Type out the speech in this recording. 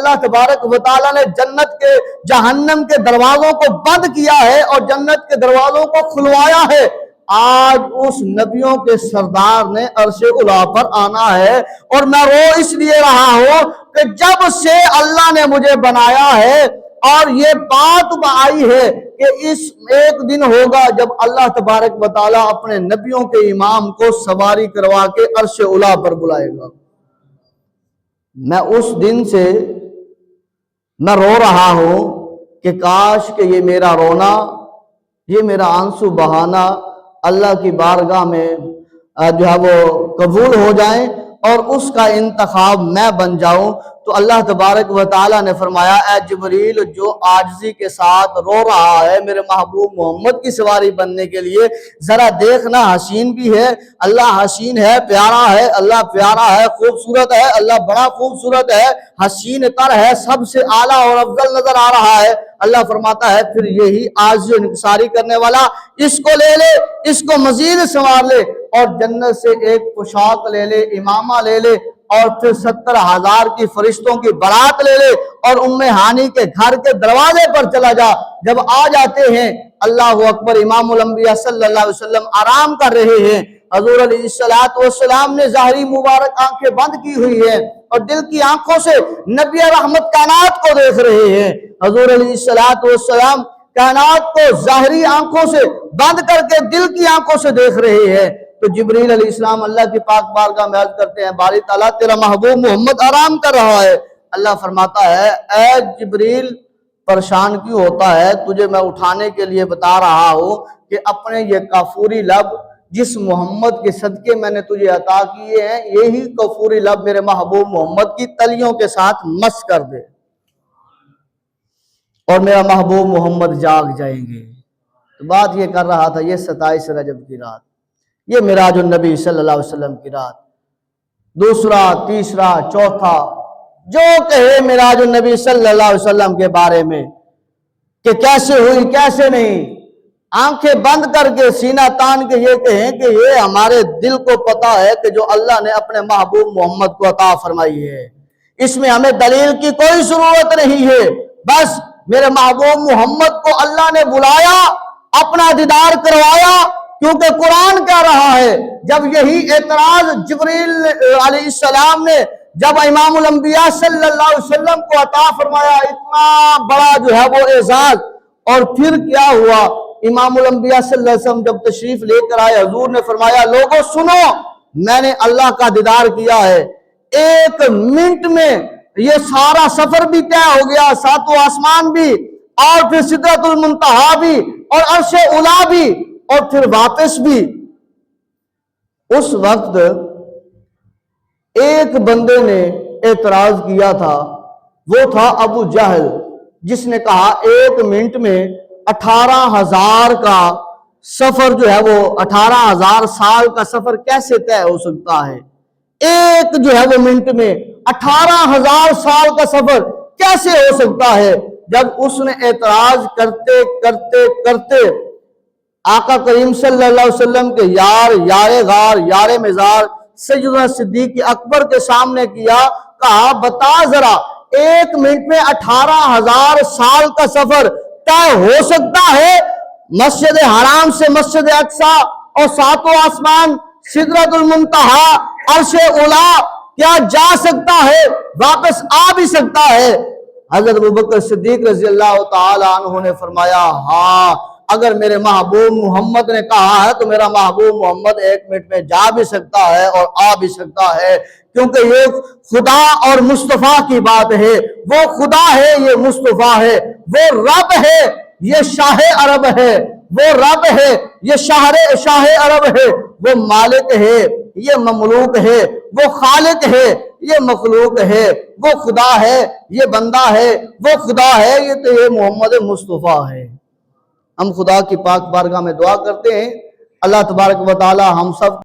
اللہ تبارک و تعالیٰ نے جنت کے جہنم کے دروازوں کو بند کیا ہے اور جنت کے دروازوں کو کھلوایا ہے، آج اس نبیوں کے سردار نے عرش اولیٰ پر آنا ہے۔ اور میں رو اس لیے رہا ہوں کہ جب سے اللہ نے مجھے بنایا ہے اور یہ بات آئی ہے کہ اس ایک دن ہوگا جب اللہ تبارک و تعالیٰ اپنے نبیوں کے امام کو سواری کروا کے عرش اولیٰ پر بلائے گا، میں اس دن سے میں رو رہا ہوں کہ کاش کہ یہ میرا رونا، یہ میرا آنسو بہانا اللہ کی بارگاہ میں جو ہے وہ قبول ہو جائیں اور اس کا انتخاب میں بن جاؤں۔ تو اللہ تبارک و تعالیٰ نے فرمایا، اے جبریل جو عاجزی کے ساتھ رو رہا ہے میرے محبوب محمد کی سواری بننے کے لیے، ذرا دیکھنا حسین بھی ہے، اللہ حسین ہے، پیارا ہے، اللہ پیارا ہے، خوبصورت ہے، اللہ بڑا خوبصورت ہے، حسین تر ہے، سب سے اعلیٰ اور افضل نظر آ رہا ہے۔ اللہ فرماتا ہے پھر یہی عاجزی و انکساری کرنے والا، اس کو لے لے، اس کو مزید سنوار لے اور جنت سے ایک پوشاک لے لے، امامہ لے لے اور پھر 70,000 کی فرشتوں کی بارات لے لے اور ام ہانی کے گھر کے دروازے پر چلا جا۔ جب آ جاتے ہیں اللہ اکبر، امام الانبیاء صلی اللہ علیہ وسلم آرام کر رہے ہیں، حضور علیہ السلام نے ظاہری مبارک آنکھیں بند کی ہوئی ہیں اور دل کی آنکھوں سے نبی رحمت کائنات کو دیکھ رہے ہیں۔ حضور علیہ السلام کائنات کو ظاہری آنکھوں سے بند کر کے دل کی آنکھوں سے دیکھ رہے ہیں۔ تو جبریل علیہ السلام اللہ کی پاک بارگاہ میں عرض کرتے ہیں، باری تعالیٰ تیرا محبوب محمد آرام کر رہا ہے۔ اللہ فرماتا ہے، اے جبریل پریشان کیوں ہوتا ہے، تجھے میں اٹھانے کے لیے بتا رہا ہوں کہ اپنے یہ کافوری لب جس محمد کے صدقے میں نے تجھے عطا کیے ہیں، یہی کافوری لب میرے محبوب محمد کی تلیوں کے ساتھ مس کر دے اور میرا محبوب محمد جاگ جائیں گے۔ تو بات یہ کر رہا تھا، یہ 27 رجب کی رات، یہ معراج النبی صلی اللہ علیہ وسلم کی رات، دوسرا تیسرا چوتھا جو کہے معراج النبی صلی اللہ علیہ وسلم کے بارے میں کہ کیسے ہوئی کیسے نہیں، آنکھیں بند کر کے سینہ تان کے یہ کہیں کہ یہ ہمارے دل کو پتا ہے کہ جو اللہ نے اپنے محبوب محمد کو عطا فرمائی ہے، اس میں ہمیں دلیل کی کوئی ضرورت نہیں ہے، بس میرے محبوب محمد کو اللہ نے بلایا، اپنا دیدار کروایا، کیونکہ قرآن کہہ رہا ہے جب یہی اعتراض جبریل علیہ السلام نے جب امام الانبیاء صلی اللہ علیہ وسلم کو عطا فرمایا، اتنا بڑا جو ہے وہ اعزاز، اور پھر کیا ہوا، امام الانبیاء صلی اللہ علیہ وسلم جب تشریف لے کر آئے، حضور نے فرمایا لوگوں سنو، میں نے اللہ کا دیدار کیا ہے، 1 منٹ میں یہ سارا سفر بھی طے ہو گیا، 7واں آسمان بھی اور پھر سدرۃ المنتہا بھی اور عرش اولیٰ بھی اور پھر واپس بھی۔ اس وقت ایک بندے نے اعتراض کیا تھا، وہ تھا ابو جہل، جس نے کہا 1 منٹ میں 18,000 کا سفر جو ہے وہ 18,000 سال کا سفر کیسے طے ہو سکتا ہے، ایک جو ہے وہ منٹ میں 18,000 سال کا سفر کیسے ہو سکتا ہے۔ جب اس نے اعتراض کرتے کرتے کرتے آقا کریم صلی اللہ علیہ وسلم کے یار غار یار مزار سیدنا صدیق اکبر کے سامنے کیا، کہا بتا ذرا 1 منٹ میں 18,000 سال کا سفر طے ہو سکتا ہے مسجد حرام سے مسجد اقصیٰ اور 7واں آسمان سدرۃ المنتہا عرش اولیٰ کیا جا سکتا ہے، واپس آ بھی سکتا ہے؟ حضرت ابوبکر صدیق رضی اللہ تعالی عنہ نے فرمایا، ہاں اگر میرے محبوب محمد نے کہا ہے تو میرا محبوب محمد 1 منٹ میں جا بھی سکتا ہے اور آ بھی سکتا ہے، کیونکہ یہ خدا اور مصطفیٰ کی بات ہے، وہ خدا ہے یہ مصطفیٰ ہے، وہ رب ہے یہ شاہ عرب ہے، وہ رب ہے یہ شاہ عرب ہے، وہ مالک ہے یہ مملوک ہے، وہ خالق ہے یہ مخلوق ہے، وہ خدا ہے یہ بندہ ہے، وہ خدا ہے یہ محمد مصطفیٰ ہے۔ ہم خدا کی پاک بارگاہ میں دعا کرتے ہیں اللہ تبارک و تعالی ہم سب